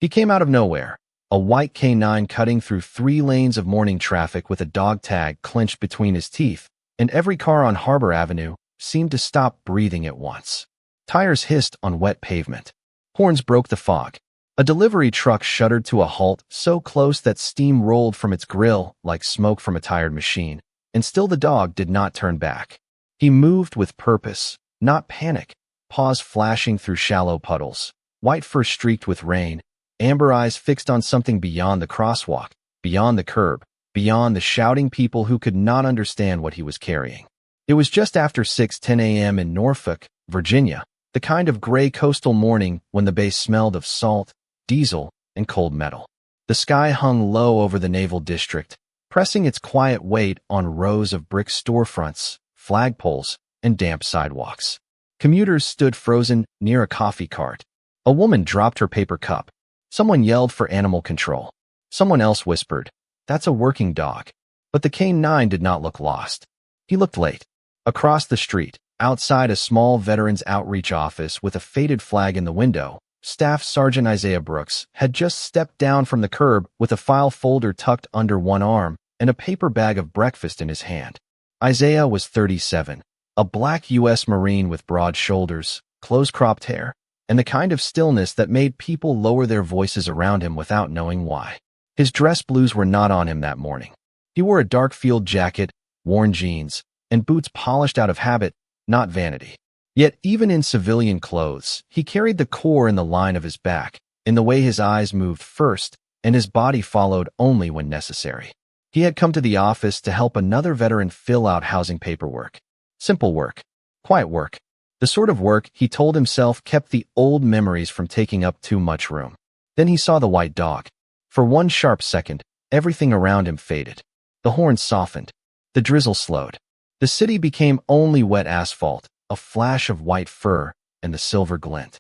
He came out of nowhere, a white K9 cutting through 3 lanes of morning traffic with a dog tag clenched between his teeth, and every car on Harbor Avenue seemed to stop breathing at once. Tires hissed on wet pavement. Horns broke the fog. A delivery truck shuddered to a halt so close that steam rolled from its grill like smoke from a tired machine, and still the dog did not turn back. He moved with purpose, not panic, paws flashing through shallow puddles, white fur streaked with rain, amber eyes fixed on something beyond the crosswalk, beyond the curb, beyond the shouting people who could not understand what he was carrying. It was just after 6:10 a.m. in Norfolk, Virginia, the kind of gray coastal morning when the bay smelled of salt, diesel, and cold metal. The sky hung low over the Naval District, pressing its quiet weight on rows of brick storefronts, flagpoles, and damp sidewalks. Commuters stood frozen near a coffee cart. A woman dropped her paper cup. Someone yelled for animal control. Someone else whispered, "That's a working dog." But the K9 did not look lost. He looked late. Across the street, outside a small Veterans Outreach office with a faded flag in the window, Staff Sergeant Isaiah Brooks had just stepped down from the curb with a file folder tucked under one arm and a paper bag of breakfast in his hand. Isaiah was 37, a black U.S.Marine with broad shoulders, close-cropped hair, and the kind of stillness that made people lower their voices around him without knowing why. His dress blues were not on him that morning. He wore a dark field jacket, worn jeans, and boots polished out of habit, not vanity. Yet even in civilian clothes, he carried the Corps in the line of his back, in the way his eyes moved first and his body followed only when necessary. He had come to the office to help another veteran fill out housing paperwork. Simple work. Quiet work. The sort of work, he told himself, kept the old memories from taking up too much room. Then he saw the white dog. For one sharp second, everything around him faded. The horns softened. The drizzle slowed. The city became only wet asphalt, a flash of white fur, and the silver glint.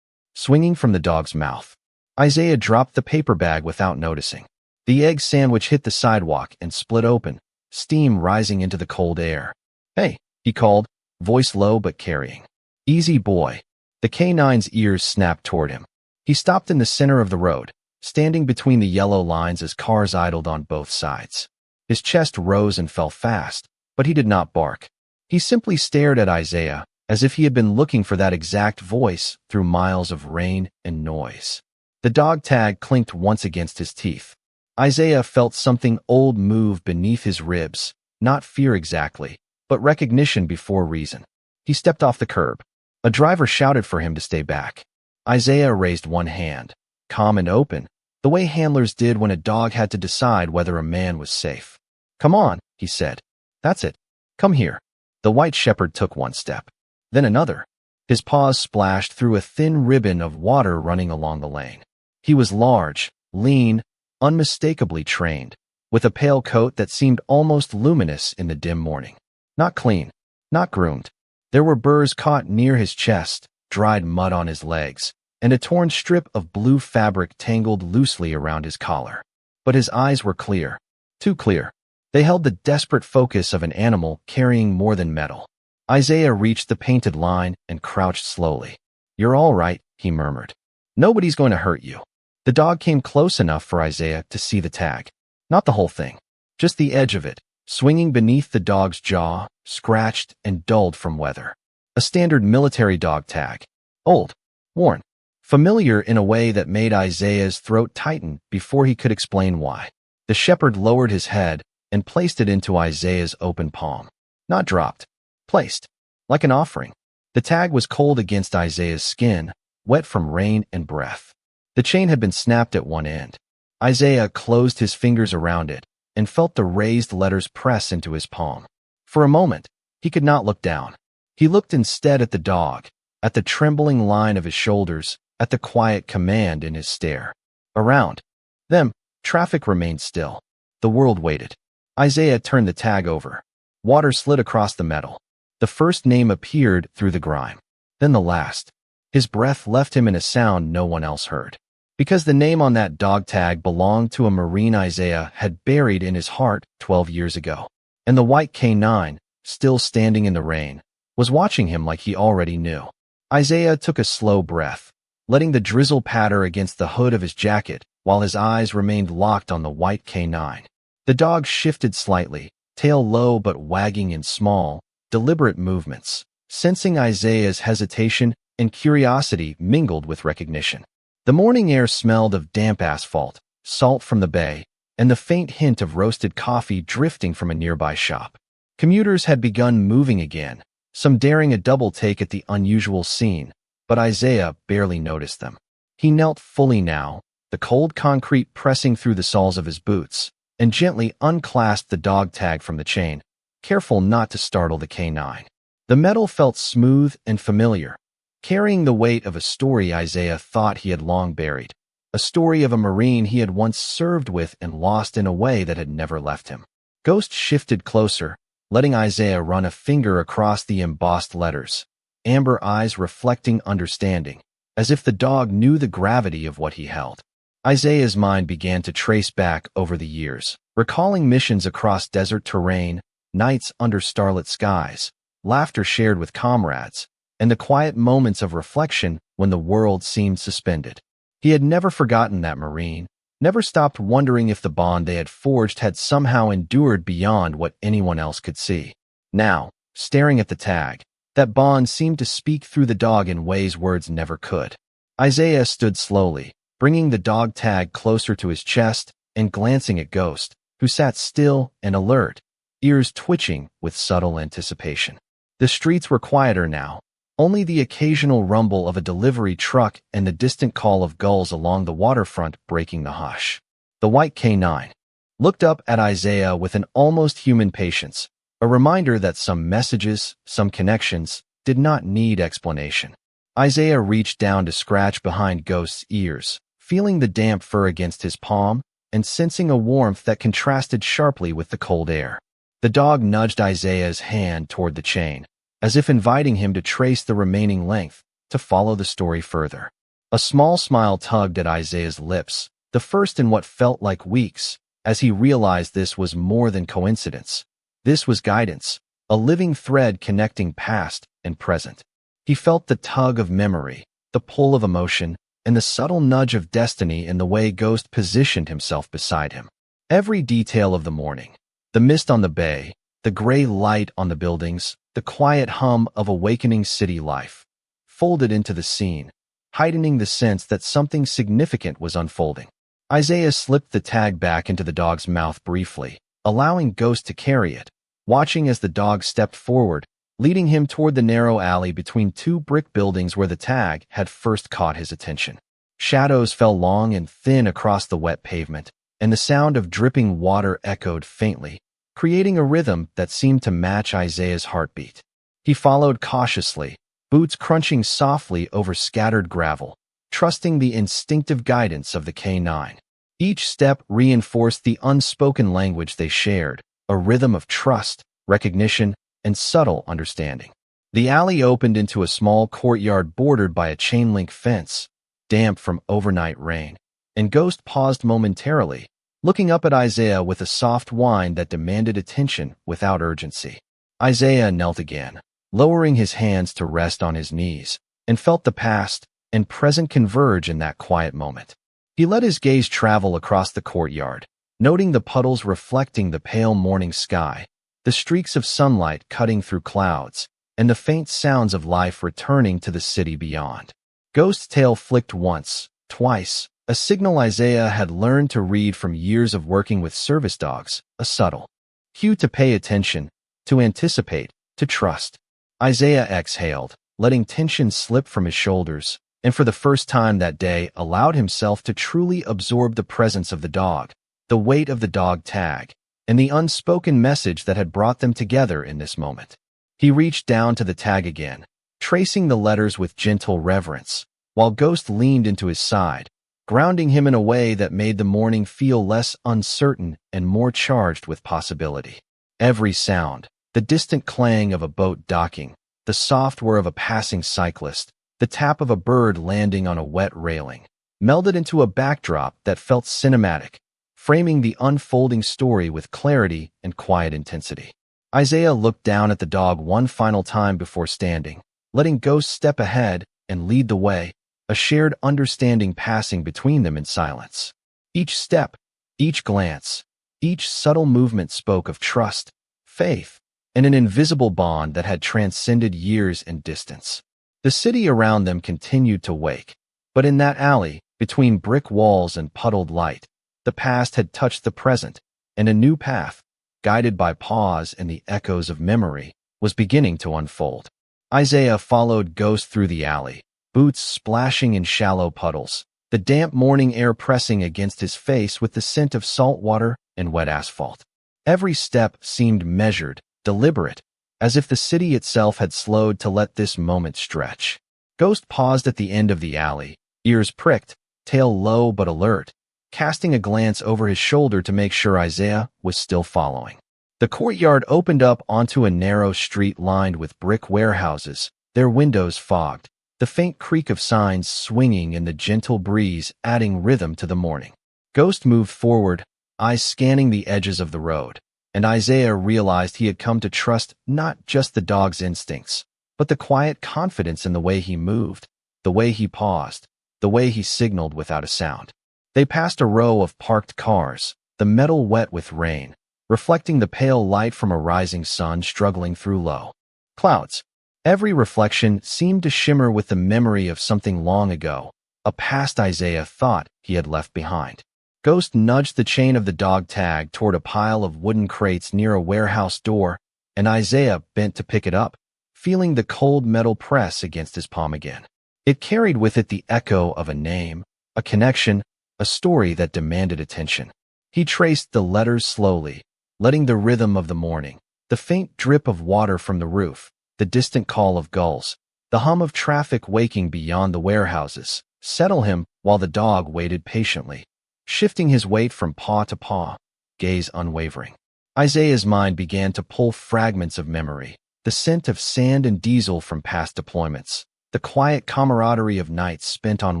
Swinging from the dog's mouth, Isaiah dropped the paper bag without noticing. The egg sandwich hit the sidewalk and split open, steam rising into the cold air. "Hey," he called, voice low but carrying. "Easy, boy." The K9's ears snapped toward him. He stopped in the center of the road, standing between the yellow lines as cars idled on both sides. His chest rose and fell fast, but he did not bark. He simply stared at Isaiah, as if he had been looking for that exact voice through miles of rain and noise. The dog tag clinked once against his teeth. Isaiah felt something old move beneath his ribs, not fear exactly, but recognition before reason. He stepped off the curb. A driver shouted for him to stay back. Isaiah raised one hand, calm and open, the way handlers did when a dog had to decide whether a man was safe. "Come on," he said. "That's it. Come here." The white shepherd took one step. Then another. His paws splashed through a thin ribbon of water running along the lane. He was large, lean, unmistakably trained, with a pale coat that seemed almost luminous in the dim morning. Not clean, not groomed. There were burrs caught near his chest, dried mud on his legs, and a torn strip of blue fabric tangled loosely around his collar. But his eyes were clear, too clear. They held the desperate focus of an animal carrying more than metal. Isaiah reached the painted line and crouched slowly. "You're all right," he murmured. "Nobody's going to hurt you." The dog came close enough for Isaiah to see the tag. Not the whole thing, just the edge of it, swinging beneath the dog's jaw, scratched and dulled from weather. A standard military dog tag. Old, worn, familiar in a way that made Isaiah's throat tighten before he could explain why. The shepherd lowered his head and placed it into Isaiah's open palm. Not dropped. Placed, like an offering. The tag was cold against Isaiah's skin, wet from rain and breath. The chain had been snapped at one end. Isaiah closed his fingers around it and felt the raised letters press into his palm. For a moment, he could not look down. He looked instead at the dog, at the trembling line of his shoulders, at the quiet command in his stare. Around them, traffic remained still. The world waited. Isaiah turned the tag over. Water slid across the metal. The first name appeared through the grime, then the last. His breath left him in a sound no one else heard. Because the name on that dog tag belonged to a Marine Isaiah had buried in his heart 12 years ago. And the white K9, still standing in the rain, was watching him like he already knew. Isaiah took a slow breath, letting the drizzle patter against the hood of his jacket while his eyes remained locked on the white canine. The dog shifted slightly, tail low but wagging in small, deliberate movements, sensing Isaiah's hesitation and curiosity mingled with recognition. The morning air smelled of damp asphalt, salt from the bay, and the faint hint of roasted coffee drifting from a nearby shop. Commuters had begun moving again, some daring a double take at the unusual scene, but Isaiah barely noticed them. He knelt fully now, the cold concrete pressing through the soles of his boots, and gently unclasped the dog tag from the chain, careful not to startle the canine. The metal felt smooth and familiar, carrying the weight of a story Isaiah thought he had long buried, a story of a Marine he had once served with and lost in a way that had never left him. Ghost shifted closer, letting Isaiah run a finger across the embossed letters, amber eyes reflecting understanding, as if the dog knew the gravity of what he held. Isaiah's mind began to trace back over the years, recalling missions across desert terrain, nights under starlit skies, laughter shared with comrades, and the quiet moments of reflection when the world seemed suspended. He had never forgotten that Marine, never stopped wondering if the bond they had forged had somehow endured beyond what anyone else could see. Now, staring at the tag, that bond seemed to speak through the dog in ways words never could. Isaiah stood slowly, bringing the dog tag closer to his chest and glancing at Ghost, who sat still and alert, ears twitching with subtle anticipation. The streets were quieter now, only the occasional rumble of a delivery truck and the distant call of gulls along the waterfront breaking the hush. The white canine looked up at Isaiah with an almost human patience, a reminder that some messages, some connections, did not need explanation. Isaiah reached down to scratch behind Ghost's ears, feeling the damp fur against his palm and sensing a warmth that contrasted sharply with the cold air. The dog nudged Isaiah's hand toward the chain, as if inviting him to trace the remaining length, to follow the story further. A small smile tugged at Isaiah's lips, the first in what felt like weeks, as he realized this was more than coincidence. This was guidance, a living thread connecting past and present. He felt the tug of memory, the pull of emotion, and the subtle nudge of destiny in the way Ghost positioned himself beside him. Every detail of the morning, the mist on the bay, the gray light on the buildings, the quiet hum of awakening city life, folded into the scene, heightening the sense that something significant was unfolding. Isaiah slipped the tag back into the dog's mouth briefly, allowing Ghost to carry it, watching as the dog stepped forward, leading him toward the narrow alley between two brick buildings where the tag had first caught his attention. Shadows fell long and thin across the wet pavement, and the sound of dripping water echoed faintly, creating a rhythm that seemed to match Isaiah's heartbeat. He followed cautiously, boots crunching softly over scattered gravel, trusting the instinctive guidance of the canine. Each step reinforced the unspoken language they shared, a rhythm of trust, recognition, and subtle understanding. The alley opened into a small courtyard bordered by a chain-link fence, damp from overnight rain, and Ghost paused momentarily, looking up at Isaiah with a soft whine that demanded attention without urgency. Isaiah knelt again, lowering his hands to rest on his knees, and felt the past and present converge in that quiet moment. He let his gaze travel across the courtyard, noting the puddles reflecting the pale morning sky, the streaks of sunlight cutting through clouds, and the faint sounds of life returning to the city beyond. Ghost's tail flicked once, twice, a signal Isaiah had learned to read from years of working with service dogs, a subtle cue to pay attention, to anticipate, to trust. Isaiah exhaled, letting tension slip from his shoulders, and for the first time that day allowed himself to truly absorb the presence of the dog, the weight of the dog tag, and the unspoken message that had brought them together in this moment. He reached down to the tag again, tracing the letters with gentle reverence, while Ghost leaned into his side, grounding him in a way that made the morning feel less uncertain and more charged with possibility. Every sound, the distant clang of a boat docking, the soft whir of a passing cyclist, the tap of a bird landing on a wet railing, melded into a backdrop that felt cinematic, framing the unfolding story with clarity and quiet intensity. Isaiah looked down at the dog one final time before standing, letting Ghost step ahead and lead the way, a shared understanding passing between them in silence. Each step, each glance, each subtle movement spoke of trust, faith, and an invisible bond that had transcended years and distance. The city around them continued to wake, but in that alley, between brick walls and puddled light, the past had touched the present, and a new path, guided by pause and the echoes of memory, was beginning to unfold. Isaiah followed Ghost through the alley, boots splashing in shallow puddles, the damp morning air pressing against his face with the scent of salt water and wet asphalt. Every step seemed measured, deliberate, as if the city itself had slowed to let this moment stretch. Ghost paused at the end of the alley, ears pricked, tail low but alert, casting a glance over his shoulder to make sure Isaiah was still following. The courtyard opened up onto a narrow street lined with brick warehouses, their windows fogged, the faint creak of signs swinging in the gentle breeze adding rhythm to the morning. Ghost moved forward, eyes scanning the edges of the road, and Isaiah realized he had come to trust not just the dog's instincts, but the quiet confidence in the way he moved, the way he paused, the way he signaled without a sound. They passed a row of parked cars, the metal wet with rain, reflecting the pale light from a rising sun struggling through low clouds. Every reflection seemed to shimmer with the memory of something long ago, a past Isaiah thought he had left behind. Ghost nudged the chain of the dog tag toward a pile of wooden crates near a warehouse door, and Isaiah bent to pick it up, feeling the cold metal press against his palm again. It carried with it the echo of a name, a connection, a story that demanded attention. He traced the letters slowly, letting the rhythm of the morning, the faint drip of water from the roof, the distant call of gulls, the hum of traffic waking beyond the warehouses, settle him while the dog waited patiently, shifting his weight from paw to paw, gaze unwavering. Isaiah's mind began to pull fragments of memory, the scent of sand and diesel from past deployments, the quiet camaraderie of nights spent on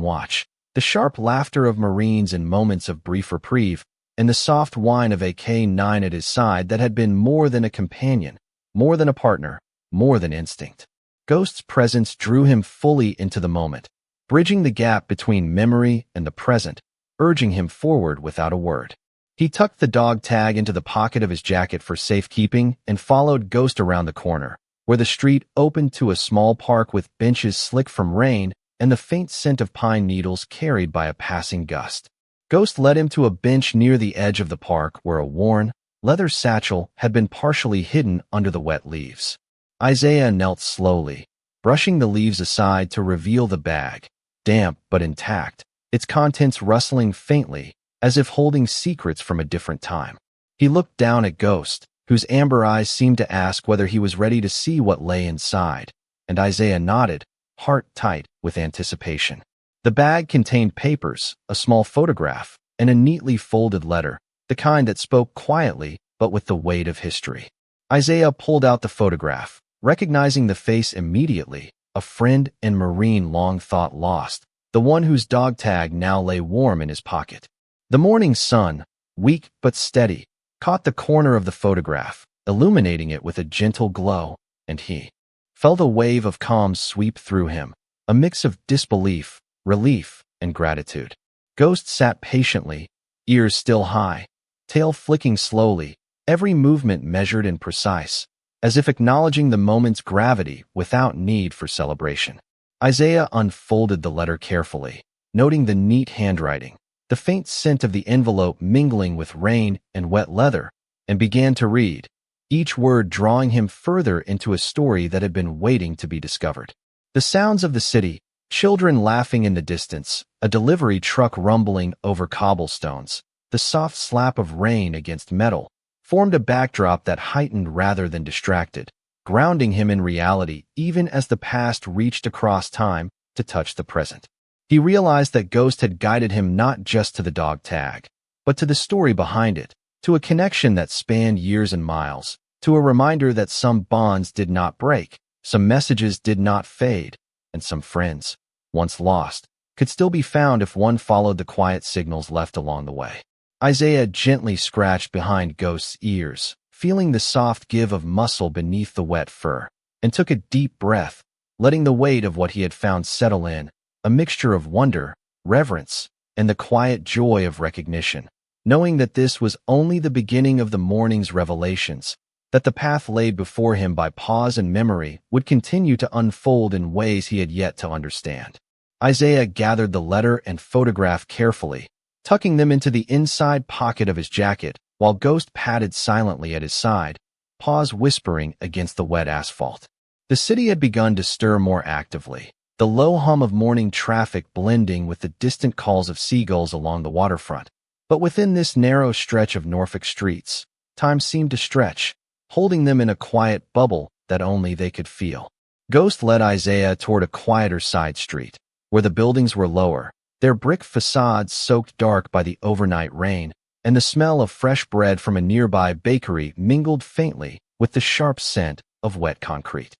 watch, the sharp laughter of Marines in moments of brief reprieve, and the soft whine of a K9 at his side that had been more than a companion, more than a partner, more than instinct. Ghost's presence drew him fully into the moment, bridging the gap between memory and the present, urging him forward without a word. He tucked the dog tag into the pocket of his jacket for safekeeping and followed Ghost around the corner, where the street opened to a small park with benches slick from rain and the faint scent of pine needles carried by a passing gust. Ghost led him to a bench near the edge of the park where a worn, leather satchel had been partially hidden under the wet leaves. Isaiah knelt slowly, brushing the leaves aside to reveal the bag, damp but intact, its contents rustling faintly, as if holding secrets from a different time. He looked down at Ghost, whose amber eyes seemed to ask whether he was ready to see what lay inside, and Isaiah nodded, heart tight with anticipation. The bag contained papers, a small photograph, and a neatly folded letter, the kind that spoke quietly but with the weight of history. Isaiah pulled out the photograph, recognizing the face immediately, a friend and Marine long thought lost, the one whose dog tag now lay warm in his pocket. The morning sun, weak but steady, caught the corner of the photograph, illuminating it with a gentle glow, and he felt a wave of calm sweep through him, a mix of disbelief, relief, and gratitude. Ghost sat patiently, ears still high, tail flicking slowly, every movement measured and precise, as if acknowledging the moment's gravity without need for celebration. Isaiah unfolded the letter carefully, noting the neat handwriting, the faint scent of the envelope mingling with rain and wet leather, and began to read, each word drawing him further into a story that had been waiting to be discovered. The sounds of the city, children laughing in the distance, a delivery truck rumbling over cobblestones, the soft slap of rain against metal, formed a backdrop that heightened rather than distracted, grounding him in reality even as the past reached across time to touch the present. He realized that Ghost had guided him not just to the dog tag, but to the story behind it, to a connection that spanned years and miles, to a reminder that some bonds did not break, some messages did not fade, and some friends, once lost, could still be found if one followed the quiet signals left along the way. Isaiah gently scratched behind Ghost's ears, feeling the soft give of muscle beneath the wet fur, and took a deep breath, letting the weight of what he had found settle in, a mixture of wonder, reverence, and the quiet joy of recognition, knowing that this was only the beginning of the morning's revelations, that the path laid before him by pause and memory would continue to unfold in ways he had yet to understand. Isaiah gathered the letter and photograph carefully, tucking them into the inside pocket of his jacket, while Ghost padded silently at his side, paws whispering against the wet asphalt. The city had begun to stir more actively, the low hum of morning traffic blending with the distant calls of seagulls along the waterfront. But within this narrow stretch of Norfolk streets, time seemed to stretch, holding them in a quiet bubble that only they could feel. Ghost led Isaiah toward a quieter side street, where the buildings were lower, their brick facades soaked dark by the overnight rain, and the smell of fresh bread from a nearby bakery mingled faintly with the sharp scent of wet concrete.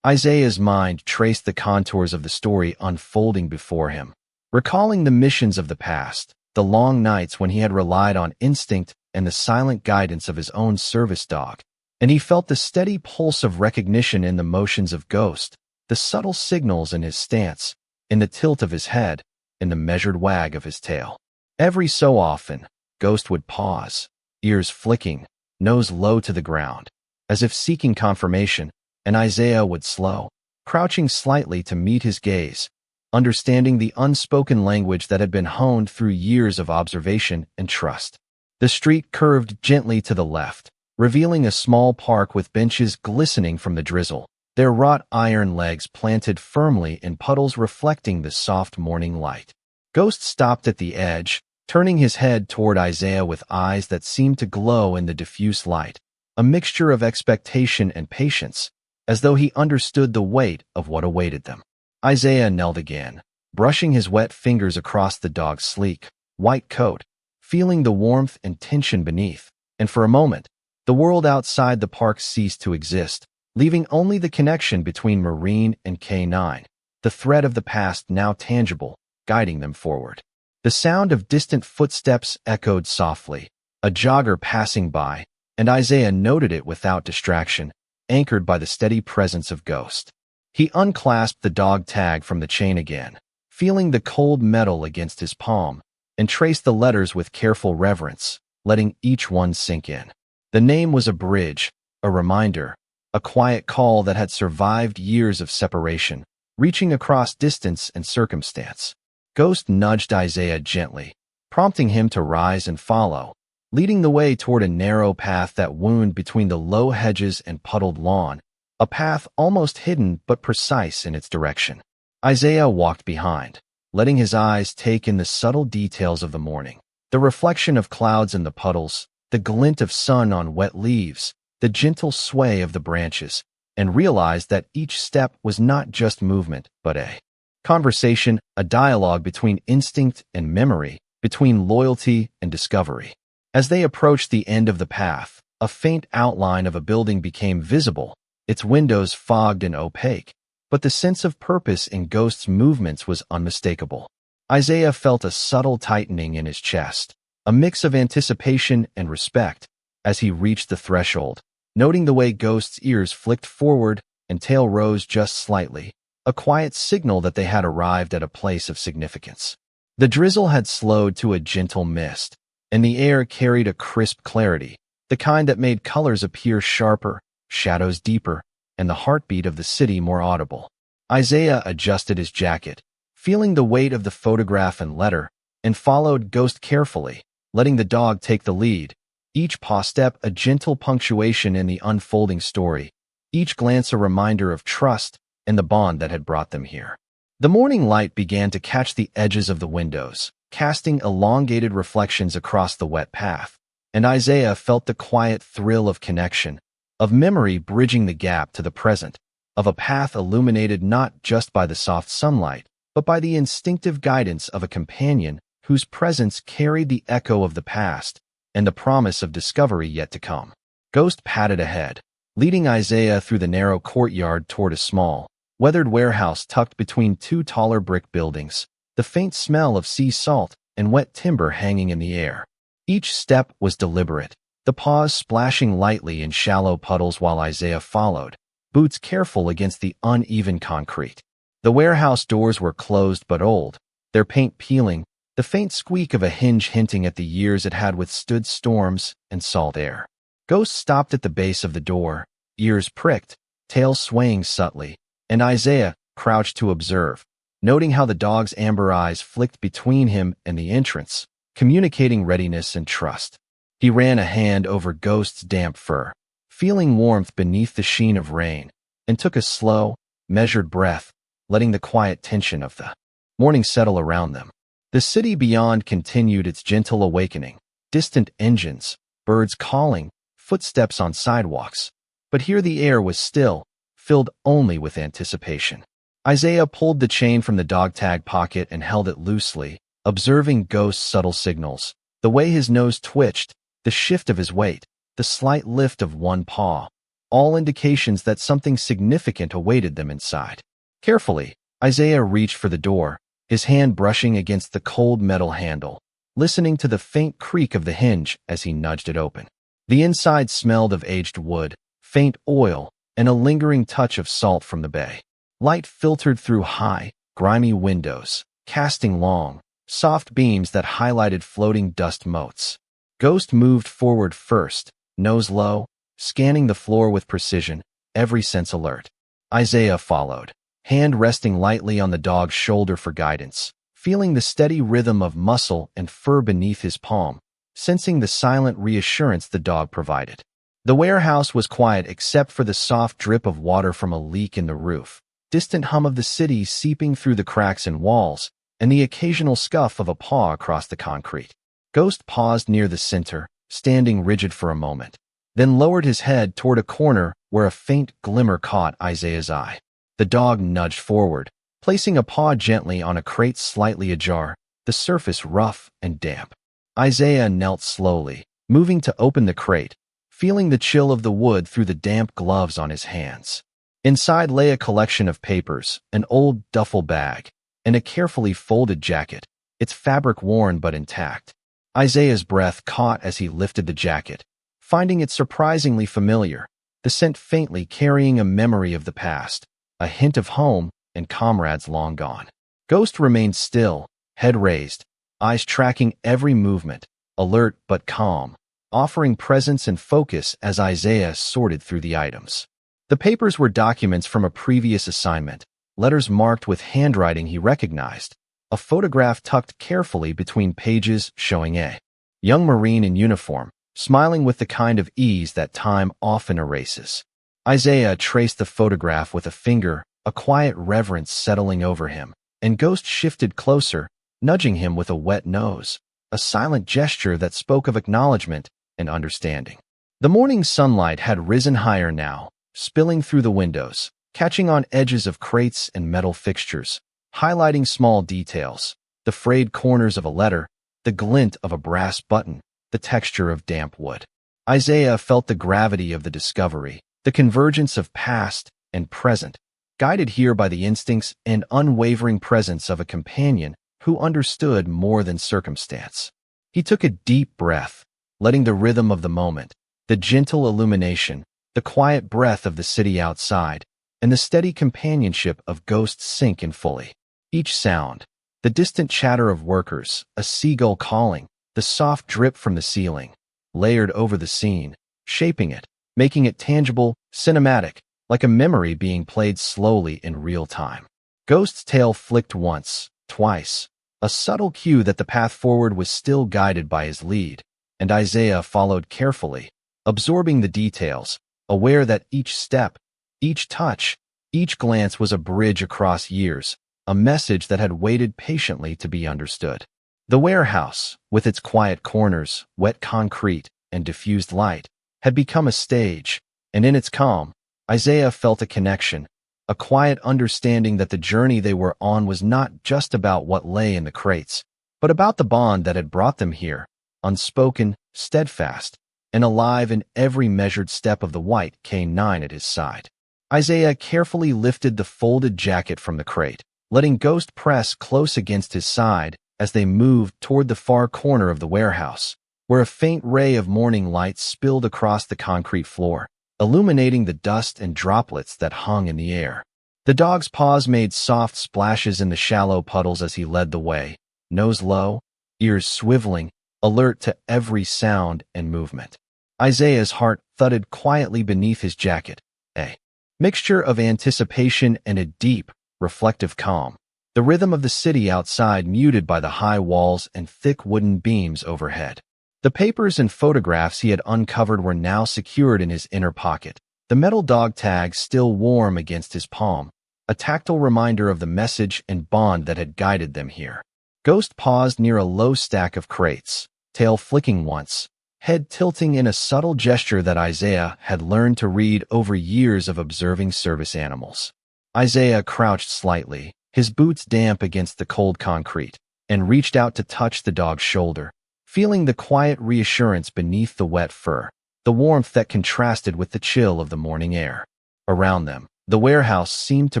Isaiah's mind traced the contours of the story unfolding before him, recalling the missions of the past, the long nights when he had relied on instinct and the silent guidance of his own service dog, and he felt the steady pulse of recognition in the motions of Ghost, the subtle signals in his stance, in the tilt of his head, in the measured wag of his tail. Every so often, Ghost would pause, ears flicking, nose low to the ground, as if seeking confirmation, and Isaiah would slow, crouching slightly to meet his gaze, understanding the unspoken language that had been honed through years of observation and trust. The street curved gently to the left, revealing a small park with benches glistening from the drizzle, their wrought iron legs planted firmly in puddles reflecting the soft morning light. Ghost stopped at the edge, turning his head toward Isaiah with eyes that seemed to glow in the diffuse light, a mixture of expectation and patience, as though he understood the weight of what awaited them. Isaiah knelt again, brushing his wet fingers across the dog's sleek, white coat, feeling the warmth and tension beneath, and for a moment, the world outside the park ceased to exist, leaving only the connection between Marine and K9, the thread of the past now tangible, guiding them forward. The sound of distant footsteps echoed softly, a jogger passing by, and Isaiah noted it without distraction, anchored by the steady presence of Ghost. He unclasped the dog tag from the chain again, feeling the cold metal against his palm, and traced the letters with careful reverence, letting each one sink in. The name was a bridge, a reminder, a quiet call that had survived years of separation, reaching across distance and circumstance. Ghost nudged Isaiah gently, prompting him to rise and follow, leading the way toward a narrow path that wound between the low hedges and puddled lawn, a path almost hidden but precise in its direction. Isaiah walked behind, letting his eyes take in the subtle details of the morning, the reflection of clouds in the puddles, the glint of sun on wet leaves, the gentle sway of the branches, and realized that each step was not just movement, but a conversation, a dialogue between instinct and memory, between loyalty and discovery. As they approached the end of the path, a faint outline of a building became visible, its windows fogged and opaque, but the sense of purpose in Ghost's movements was unmistakable. Isaiah felt a subtle tightening in his chest, a mix of anticipation and respect, as he reached the threshold, noting the way Ghost's ears flicked forward and tail rose just slightly, a quiet signal that they had arrived at a place of significance. The drizzle had slowed to a gentle mist, and the air carried a crisp clarity, the kind that made colors appear sharper, shadows deeper, and the heartbeat of the city more audible. Isaiah adjusted his jacket, feeling the weight of the photograph and letter, and followed Ghost carefully, letting the dog take the lead, each paw step a gentle punctuation in the unfolding story, each glance a reminder of trust and the bond that had brought them here. The morning light began to catch the edges of the windows, casting elongated reflections across the wet path, and Isaiah felt the quiet thrill of connection, of memory bridging the gap to the present, of a path illuminated not just by the soft sunlight, but by the instinctive guidance of a companion whose presence carried the echo of the past and the promise of discovery yet to come. Ghost padded ahead, leading Isaiah through the narrow courtyard toward a small, weathered warehouse tucked between two taller brick buildings, the faint smell of sea salt and wet timber hanging in the air. Each step was deliberate, the paws splashing lightly in shallow puddles while Isaiah followed, boots careful against the uneven concrete. The warehouse doors were closed but old, their paint peeling, the faint squeak of a hinge hinting at the years it had withstood storms and salt air. Ghost stopped at the base of the door, ears pricked, tail swaying subtly, and Isaiah crouched to observe, noting how the dog's amber eyes flicked between him and the entrance, communicating readiness and trust. He ran a hand over Ghost's damp fur, feeling warmth beneath the sheen of rain, and took a slow, measured breath, letting the quiet tension of the morning settle around them. The city beyond continued its gentle awakening, distant engines, birds calling, footsteps on sidewalks. But here the air was still, filled only with anticipation. Isaiah pulled the chain from the dog tag pocket and held it loosely, observing Ghost's subtle signals, the way his nose twitched, the shift of his weight, the slight lift of one paw, all indications that something significant awaited them inside. Carefully, Isaiah reached for the door, his hand brushing against the cold metal handle, listening to the faint creak of the hinge as he nudged it open. The inside smelled of aged wood, faint oil, and a lingering touch of salt from the bay. Light filtered through high, grimy windows, casting long, soft beams that highlighted floating dust motes. Ghost moved forward first, nose low, scanning the floor with precision, every sense alert. Isaiah followed, hand resting lightly on the dog's shoulder for guidance, feeling the steady rhythm of muscle and fur beneath his palm, sensing the silent reassurance the dog provided. The warehouse was quiet except for the soft drip of water from a leak in the roof, distant hum of the city seeping through the cracks in walls, and the occasional scuff of a paw across the concrete. Ghost paused near the center, standing rigid for a moment, then lowered his head toward a corner where a faint glimmer caught Isaiah's eye. The dog nudged forward, placing a paw gently on a crate slightly ajar, the surface rough and damp. Isaiah knelt slowly, moving to open the crate, feeling the chill of the wood through the damp gloves on his hands. Inside lay a collection of papers, an old duffel bag, and a carefully folded jacket, its fabric worn but intact. Isaiah's breath caught as he lifted the jacket, finding it surprisingly familiar, the scent faintly carrying a memory of the past, a hint of home and comrades long gone. Ghost remained still, head raised, eyes tracking every movement, alert but calm, offering presence and focus as Isaiah sorted through the items. The papers were documents from a previous assignment, letters marked with handwriting he recognized, a photograph tucked carefully between pages showing a young Marine in uniform, smiling with the kind of ease that time often erases. Isaiah traced the photograph with a finger, a quiet reverence settling over him, and Ghost shifted closer, nudging him with a wet nose, a silent gesture that spoke of acknowledgement and understanding. The morning sunlight had risen higher now, spilling through the windows, catching on edges of crates and metal fixtures, highlighting small details, the frayed corners of a letter, the glint of a brass button, the texture of damp wood. Isaiah felt the gravity of the discovery, the convergence of past and present, guided here by the instincts and unwavering presence of a companion who understood more than circumstance. He took a deep breath, letting the rhythm of the moment, the gentle illumination, the quiet breath of the city outside, and the steady companionship of Ghost sink in fully. Each sound, the distant chatter of workers, a seagull calling, the soft drip from the ceiling, layered over the scene, shaping it, making it tangible, cinematic, like a memory being played slowly in real time. Ghost's tail flicked once, twice, a subtle cue that the path forward was still guided by his lead, and Isaiah followed carefully, absorbing the details, aware that each step, each touch, each glance was a bridge across years, a message that had waited patiently to be understood. The warehouse, with its quiet corners, wet concrete, and diffused light, had become a stage, and in its calm, Isaiah felt a connection, a quiet understanding that the journey they were on was not just about what lay in the crates, but about the bond that had brought them here, unspoken, steadfast, and alive in every measured step of the white K9 at his side. Isaiah carefully lifted the folded jacket from the crate, letting Ghost press close against his side as they moved toward the far corner of the warehouse, where a faint ray of morning light spilled across the concrete floor, illuminating the dust and droplets that hung in the air. The dog's paws made soft splashes in the shallow puddles as he led the way, nose low, ears swiveling, alert to every sound and movement. Isaiah's heart thudded quietly beneath his jacket, a mixture of anticipation and a deep, reflective calm. The rhythm of the city outside muted by the high walls and thick wooden beams overhead. The papers and photographs he had uncovered were now secured in his inner pocket, the metal dog tag still warm against his palm, a tactile reminder of the message and bond that had guided them here. Ghost paused near a low stack of crates, tail flicking once, head tilting in a subtle gesture that Isaiah had learned to read over years of observing service animals. Isaiah crouched slightly, his boots damp against the cold concrete, and reached out to touch the dog's shoulder, feeling the quiet reassurance beneath the wet fur, the warmth that contrasted with the chill of the morning air. Around them, the warehouse seemed to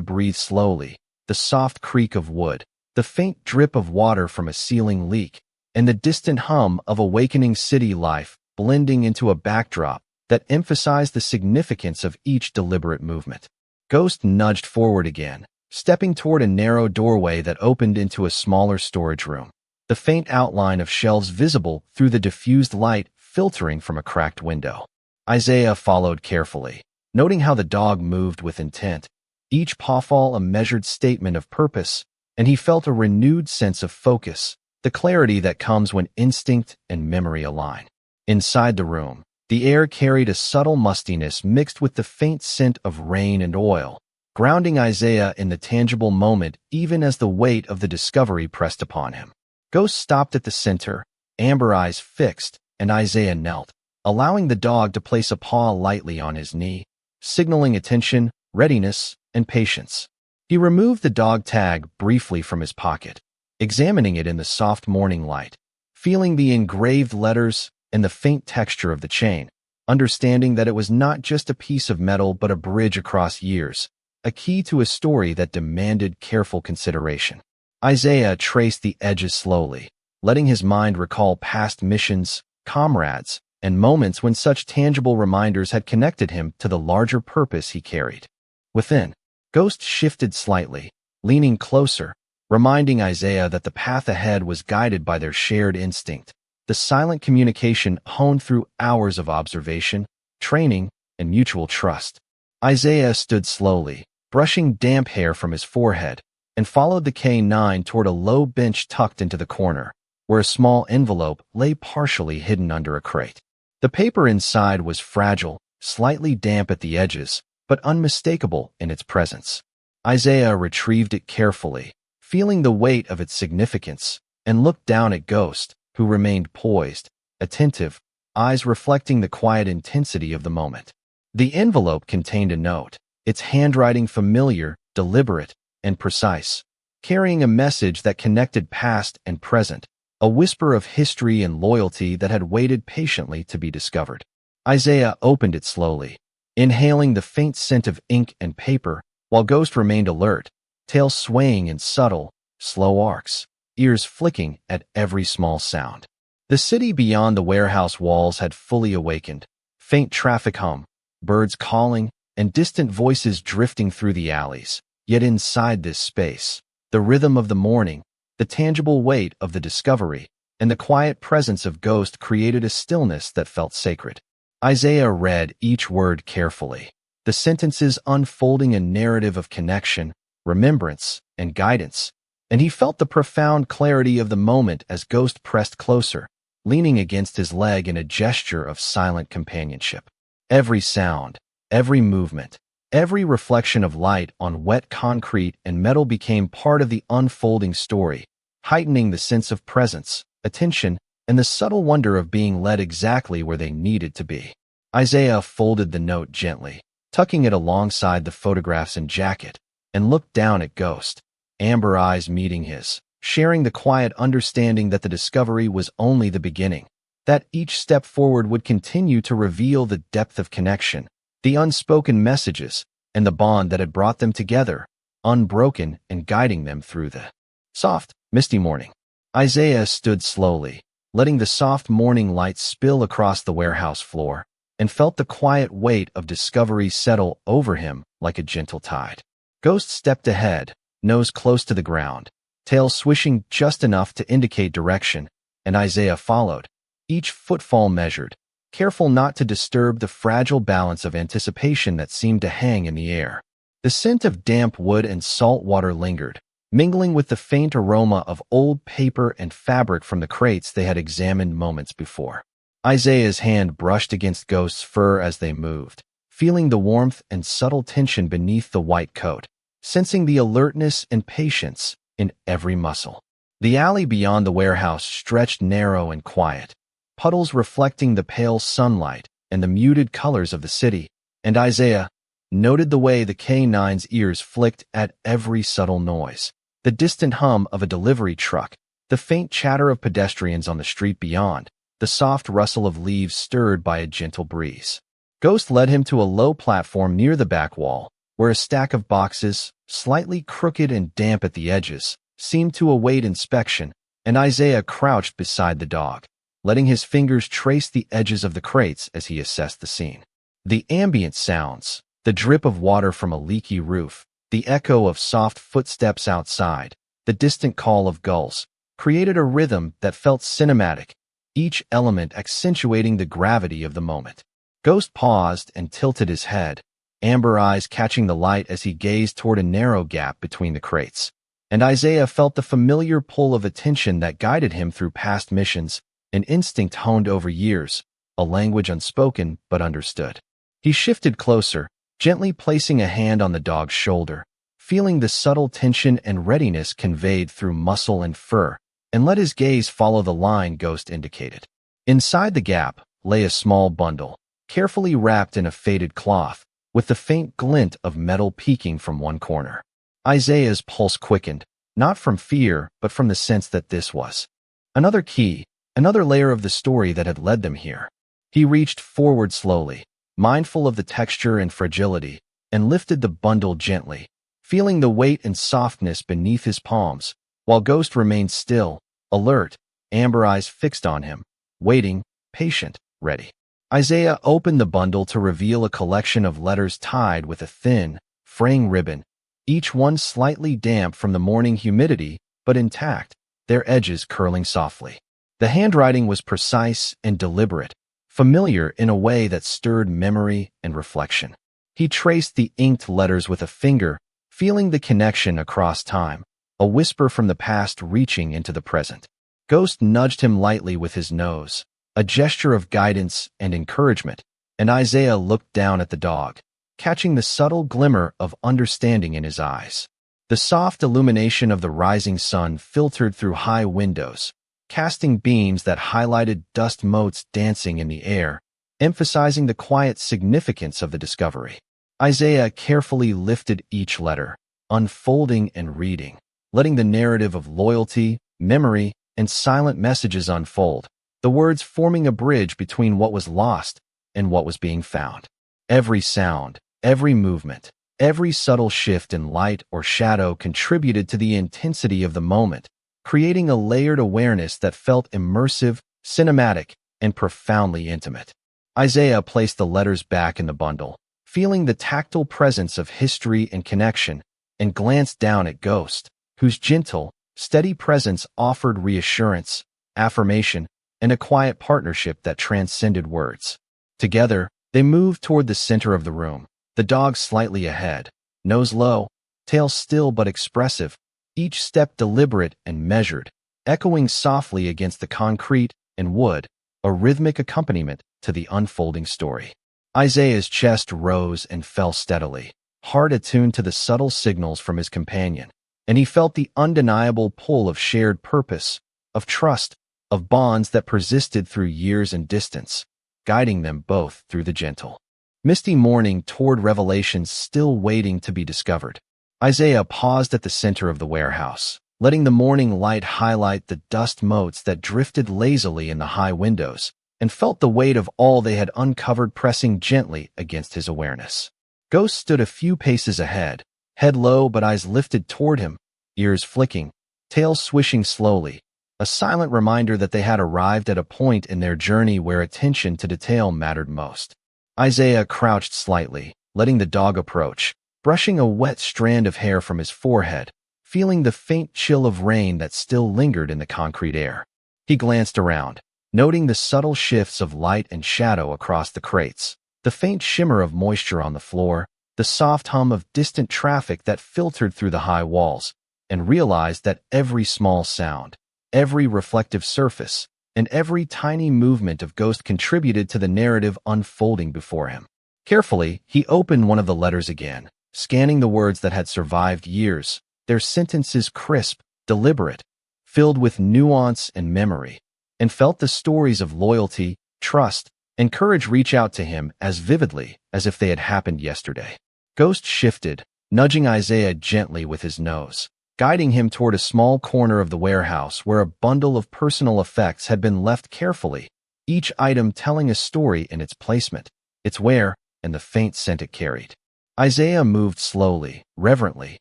breathe slowly, the soft creak of wood, the faint drip of water from a ceiling leak, and the distant hum of awakening city life blending into a backdrop that emphasized the significance of each deliberate movement. Ghost nudged forward again, stepping toward a narrow doorway that opened into a smaller storage room, the faint outline of shelves visible through the diffused light filtering from a cracked window. Isaiah followed carefully, noting how the dog moved with intent, each pawfall a measured statement of purpose, and he felt a renewed sense of focus, the clarity that comes when instinct and memory align. Inside the room, the air carried a subtle mustiness mixed with the faint scent of rain and oil, grounding Isaiah in the tangible moment even as the weight of the discovery pressed upon him. Ghost stopped at the center, amber eyes fixed, and Isaiah knelt, allowing the dog to place a paw lightly on his knee, signaling attention, readiness, and patience. He removed the dog tag briefly from his pocket, examining it in the soft morning light, feeling the engraved letters and the faint texture of the chain, understanding that it was not just a piece of metal but a bridge across years, a key to a story that demanded careful consideration. Isaiah traced the edges slowly, letting his mind recall past missions, comrades, and moments when such tangible reminders had connected him to the larger purpose he carried. Within, Ghost shifted slightly, leaning closer, reminding Isaiah that the path ahead was guided by their shared instinct, the silent communication honed through hours of observation, training, and mutual trust. Isaiah stood slowly, brushing damp hair from his forehead, and followed the K9 toward a low bench tucked into the corner, where a small envelope lay partially hidden under a crate. The paper inside was fragile, slightly damp at the edges, but unmistakable in its presence. Isaiah retrieved it carefully, feeling the weight of its significance, and looked down at Ghost, who remained poised, attentive, eyes reflecting the quiet intensity of the moment. The envelope contained a note, its handwriting familiar, deliberate, and precise, carrying a message that connected past and present, a whisper of history and loyalty that had waited patiently to be discovered. Isaiah opened it slowly, inhaling the faint scent of ink and paper, while Ghost remained alert, tail swaying in subtle, slow arcs, ears flicking at every small sound. The city beyond the warehouse walls had fully awakened, faint traffic hum, birds calling, and distant voices drifting through the alleys. Yet inside this space, the rhythm of the morning, the tangible weight of the discovery, and the quiet presence of Ghost created a stillness that felt sacred. Isaiah read each word carefully, the sentences unfolding a narrative of connection, remembrance, and guidance, and he felt the profound clarity of the moment as Ghost pressed closer, leaning against his leg in a gesture of silent companionship. Every sound, every movement, every reflection of light on wet concrete and metal became part of the unfolding story, heightening the sense of presence, attention, and the subtle wonder of being led exactly where they needed to be. Isaiah folded the note gently, tucking it alongside the photographs and jacket, and looked down at Ghost, amber eyes meeting his, sharing the quiet understanding that the discovery was only the beginning, that each step forward would continue to reveal the depth of connection, the unspoken messages, and the bond that had brought them together, unbroken and guiding them through the soft, misty morning. Isaiah stood slowly, letting the soft morning light spill across the warehouse floor, and felt the quiet weight of discovery settle over him like a gentle tide. Ghost stepped ahead, nose close to the ground, tail swishing just enough to indicate direction, and Isaiah followed, each footfall measured, careful not to disturb the fragile balance of anticipation that seemed to hang in the air. The scent of damp wood and salt water lingered, mingling with the faint aroma of old paper and fabric from the crates they had examined moments before. Isaiah's hand brushed against Ghost's fur as they moved, feeling the warmth and subtle tension beneath the white coat, sensing the alertness and patience in every muscle. The alley beyond the warehouse stretched narrow and quiet, puddles reflecting the pale sunlight and the muted colors of the city, and Isaiah noted the way the K9's ears flicked at every subtle noise. The distant hum of a delivery truck, the faint chatter of pedestrians on the street beyond, the soft rustle of leaves stirred by a gentle breeze. Ghost led him to a low platform near the back wall, where a stack of boxes, slightly crooked and damp at the edges, seemed to await inspection, and Isaiah crouched beside the dog, letting his fingers trace the edges of the crates as he assessed the scene. The ambient sounds, the drip of water from a leaky roof, the echo of soft footsteps outside, the distant call of gulls, created a rhythm that felt cinematic, each element accentuating the gravity of the moment. Ghost paused and tilted his head, amber eyes catching the light as he gazed toward a narrow gap between the crates, and Isaiah felt the familiar pull of attention that guided him through past missions, an instinct honed over years, a language unspoken but understood. He shifted closer, gently placing a hand on the dog's shoulder, feeling the subtle tension and readiness conveyed through muscle and fur, and let his gaze follow the line Ghost indicated. Inside the gap lay a small bundle, carefully wrapped in a faded cloth, with the faint glint of metal peeking from one corner. Isaiah's pulse quickened, not from fear, but from the sense that this was another key, another layer of the story that had led them here. He reached forward slowly, mindful of the texture and fragility, and lifted the bundle gently, feeling the weight and softness beneath his palms, while Ghost remained still, alert, amber eyes fixed on him, waiting, patient, ready. Isaiah opened the bundle to reveal a collection of letters tied with a thin, fraying ribbon, each one slightly damp from the morning humidity, but intact, their edges curling softly. The handwriting was precise and deliberate, familiar in a way that stirred memory and reflection. He traced the inked letters with a finger, feeling the connection across time, a whisper from the past reaching into the present. Ghost nudged him lightly with his nose, a gesture of guidance and encouragement, and Isaiah looked down at the dog, catching the subtle glimmer of understanding in his eyes. The soft illumination of the rising sun filtered through high windows, casting beams that highlighted dust motes dancing in the air, emphasizing the quiet significance of the discovery. Isaiah carefully lifted each letter, unfolding and reading, letting the narrative of loyalty, memory, and silent messages unfold, the words forming a bridge between what was lost and what was being found. Every sound, every movement, every subtle shift in light or shadow contributed to the intensity of the moment, creating a layered awareness that felt immersive, cinematic, and profoundly intimate. Isaiah placed the letters back in the bundle, feeling the tactile presence of history and connection, and glanced down at Ghost, whose gentle, steady presence offered reassurance, affirmation, and a quiet partnership that transcended words. Together, they moved toward the center of the room, the dog slightly ahead, nose low, tail still but expressive, each step deliberate and measured, echoing softly against the concrete and wood, a rhythmic accompaniment to the unfolding story. Isaiah's chest rose and fell steadily, heart attuned to the subtle signals from his companion, and he felt the undeniable pull of shared purpose, of trust, of bonds that persisted through years and distance, guiding them both through the gentle, misty morning toward revelations still waiting to be discovered. Isaiah paused at the center of the warehouse, letting the morning light highlight the dust motes that drifted lazily in the high windows, and felt the weight of all they had uncovered pressing gently against his awareness. Ghost stood a few paces ahead, head low but eyes lifted toward him, ears flicking, tail swishing slowly, a silent reminder that they had arrived at a point in their journey where attention to detail mattered most. Isaiah crouched slightly, letting the dog approach, brushing a wet strand of hair from his forehead, feeling the faint chill of rain that still lingered in the concrete air. He glanced around, noting the subtle shifts of light and shadow across the crates, the faint shimmer of moisture on the floor, the soft hum of distant traffic that filtered through the high walls, and realized that every small sound, every reflective surface, and every tiny movement of Ghost contributed to the narrative unfolding before him. Carefully, he opened one of the letters again, scanning the words that had survived years, their sentences crisp, deliberate, filled with nuance and memory, and felt the stories of loyalty, trust, and courage reach out to him as vividly as if they had happened yesterday. Ghost shifted, nudging Isaiah gently with his nose, guiding him toward a small corner of the warehouse where a bundle of personal effects had been left carefully, each item telling a story in its placement, its wear, and the faint scent it carried. Isaiah moved slowly, reverently,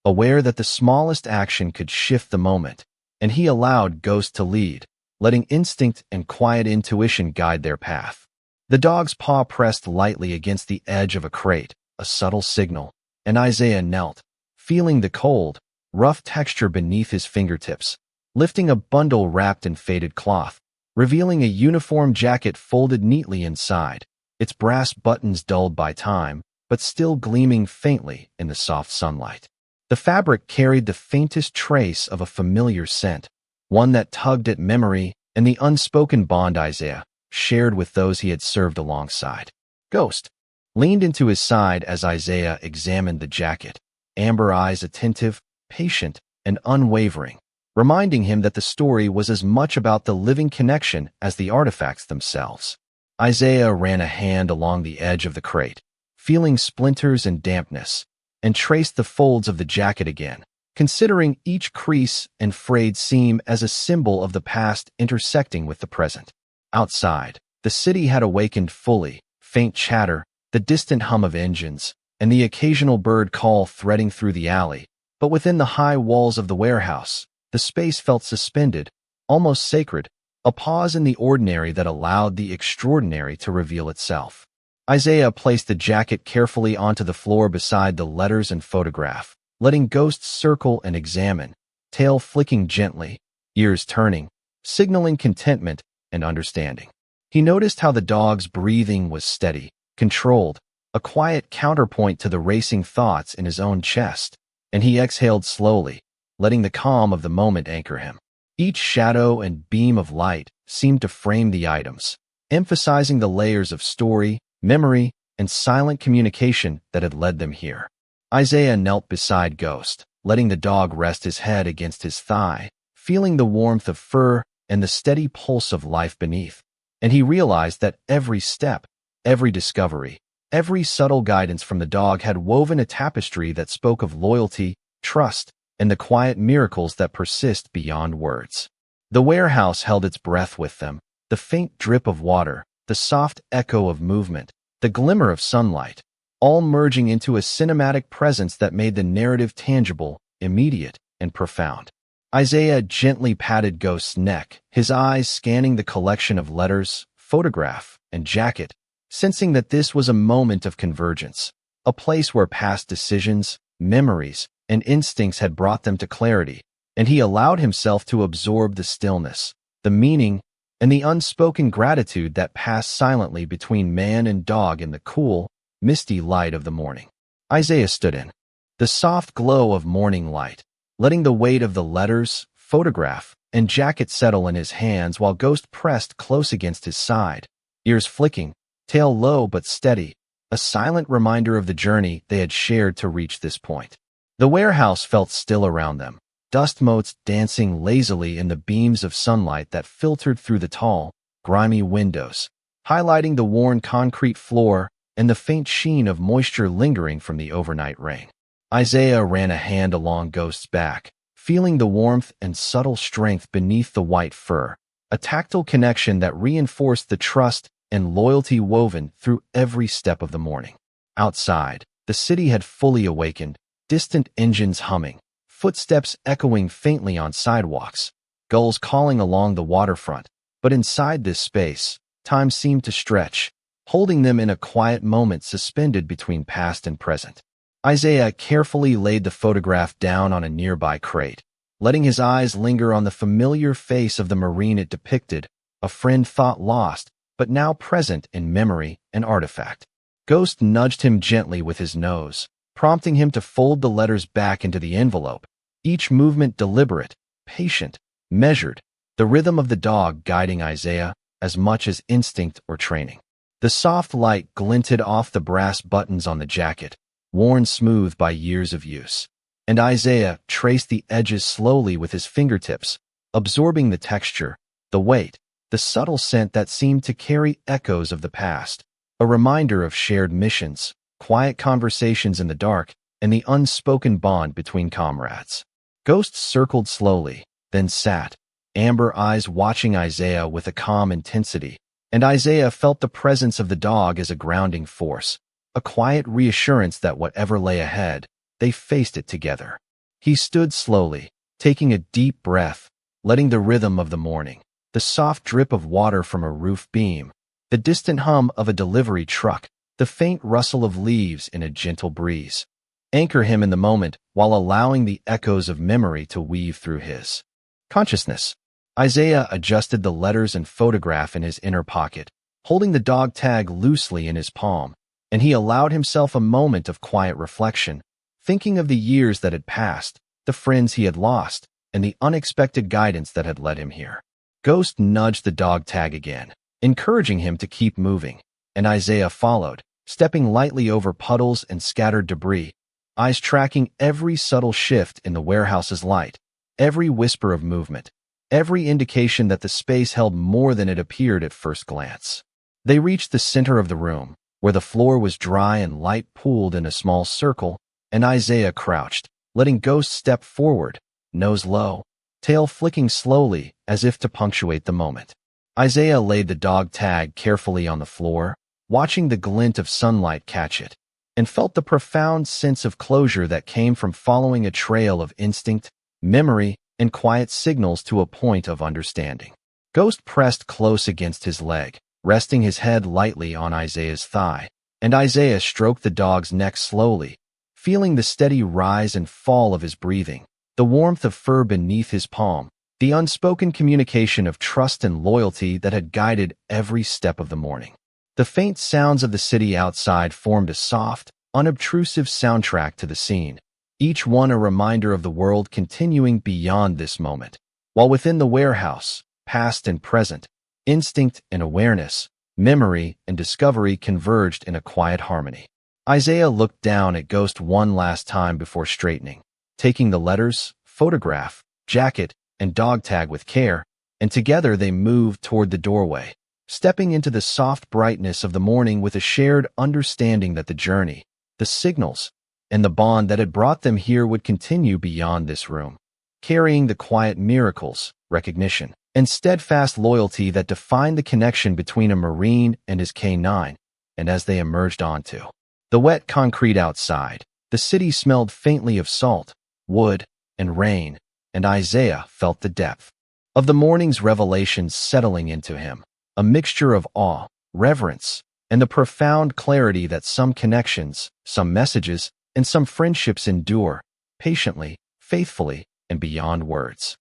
aware that the smallest action could shift the moment, and he allowed Ghost to lead, letting instinct and quiet intuition guide their path. The dog's paw pressed lightly against the edge of a crate, a subtle signal, and Isaiah knelt, feeling the cold, rough texture beneath his fingertips, lifting a bundle wrapped in faded cloth, revealing a uniform jacket folded neatly inside, its brass buttons dulled by time, but still gleaming faintly in the soft sunlight. The fabric carried the faintest trace of a familiar scent, one that tugged at memory and the unspoken bond Isaiah shared with those he had served alongside. Ghost leaned into his side as Isaiah examined the jacket, amber eyes attentive, patient, and unwavering, reminding him that the story was as much about the living connection as the artifacts themselves. Isaiah ran a hand along the edge of the crate, feeling splinters and dampness, and traced the folds of the jacket again, considering each crease and frayed seam as a symbol of the past intersecting with the present. Outside, the city had awakened fully, faint chatter, the distant hum of engines, and the occasional bird call threading through the alley, but within the high walls of the warehouse, the space felt suspended, almost sacred, a pause in the ordinary that allowed the extraordinary to reveal itself. Isaiah placed the jacket carefully onto the floor beside the letters and photograph, letting Ghost circle and examine, tail flicking gently, ears turning, signaling contentment and understanding. He noticed how the dog's breathing was steady, controlled, a quiet counterpoint to the racing thoughts in his own chest, and he exhaled slowly, letting the calm of the moment anchor him. Each shadow and beam of light seemed to frame the items, emphasizing the layers of story, memory, and silent communication that had led them here. Isaiah knelt beside Ghost, letting the dog rest his head against his thigh, feeling the warmth of fur and the steady pulse of life beneath, and he realized that every step, every discovery, every subtle guidance from the dog had woven a tapestry that spoke of loyalty, trust, and the quiet miracles that persist beyond words. The warehouse held its breath with them, the faint drip of water, the soft echo of movement, the glimmer of sunlight, all merging into a cinematic presence that made the narrative tangible, immediate, and profound. Isaiah gently patted Ghost's neck, his eyes scanning the collection of letters, photograph, and jacket, sensing that this was a moment of convergence, a place where past decisions, memories, and instincts had brought them to clarity, and he allowed himself to absorb the stillness, the meaning, and the unspoken gratitude that passed silently between man and dog in the cool, misty light of the morning. Isaiah stood in the soft glow of morning light, letting the weight of the letters, photograph, and jacket settle in his hands while Ghost pressed close against his side, ears flicking, tail low but steady, a silent reminder of the journey they had shared to reach this point. The warehouse felt still around them, dust motes dancing lazily in the beams of sunlight that filtered through the tall, grimy windows, highlighting the worn concrete floor and the faint sheen of moisture lingering from the overnight rain. Isaiah ran a hand along Ghost's back, feeling the warmth and subtle strength beneath the white fur, a tactile connection that reinforced the trust and loyalty woven through every step of the morning. Outside, the city had fully awakened, distant engines humming, footsteps echoing faintly on sidewalks, gulls calling along the waterfront, but inside this space, time seemed to stretch, holding them in a quiet moment suspended between past and present. Isaiah carefully laid the photograph down on a nearby crate, letting his eyes linger on the familiar face of the Marine it depicted, a friend thought lost, but now present in memory and artifact. Ghost nudged him gently with his nose, prompting him to fold the letters back into the envelope, each movement deliberate, patient, measured, the rhythm of the dog guiding Isaiah as much as instinct or training. The soft light glinted off the brass buttons on the jacket, worn smooth by years of use, and Isaiah traced the edges slowly with his fingertips, absorbing the texture, the weight, the subtle scent that seemed to carry echoes of the past, a reminder of shared missions, quiet conversations in the dark, and the unspoken bond between comrades. Ghost circled slowly, then sat, amber eyes watching Isaiah with a calm intensity, and Isaiah felt the presence of the dog as a grounding force, a quiet reassurance that whatever lay ahead, they faced it together. He stood slowly, taking a deep breath, letting the rhythm of the morning, the soft drip of water from a roof beam, the distant hum of a delivery truck, the faint rustle of leaves in a gentle breeze, anchor him in the moment while allowing the echoes of memory to weave through his consciousness. Isaiah adjusted the letters and photograph in his inner pocket, holding the dog tag loosely in his palm, and he allowed himself a moment of quiet reflection, thinking of the years that had passed, the friends he had lost, and the unexpected guidance that had led him here. Ghost nudged the dog tag again, encouraging him to keep moving, and Isaiah followed, stepping lightly over puddles and scattered debris, eyes tracking every subtle shift in the warehouse's light, every whisper of movement, every indication that the space held more than it appeared at first glance. They reached the center of the room, where the floor was dry and light pooled in a small circle, and Isaiah crouched, letting Ghost step forward, nose low, tail flicking slowly as if to punctuate the moment. Isaiah laid the dog tag carefully on the floor, watching the glint of sunlight catch it, and felt the profound sense of closure that came from following a trail of instinct, memory, and quiet signals to a point of understanding. Ghost pressed close against his leg, resting his head lightly on Isaiah's thigh, and Isaiah stroked the dog's neck slowly, feeling the steady rise and fall of his breathing, the warmth of fur beneath his palm, the unspoken communication of trust and loyalty that had guided every step of the morning. The faint sounds of the city outside formed a soft, unobtrusive soundtrack to the scene, each one a reminder of the world continuing beyond this moment, while within the warehouse, past and present, instinct and awareness, memory and discovery converged in a quiet harmony. Isaiah looked down at Ghost one last time before straightening, taking the letters, photograph, jacket, and dog tag with care, and together they moved toward the doorway, stepping into the soft brightness of the morning with a shared understanding that the journey, the signals, and the bond that had brought them here would continue beyond this room, carrying the quiet miracles, recognition, and steadfast loyalty that defined the connection between a Marine and his K9. And as they emerged onto the wet concrete outside, the city smelled faintly of salt, wood, and rain, and Isaiah felt the depth of the morning's revelations settling into him, a mixture of awe, reverence, and the profound clarity that some connections, some messages, and some friendships endure, patiently, faithfully, and beyond words.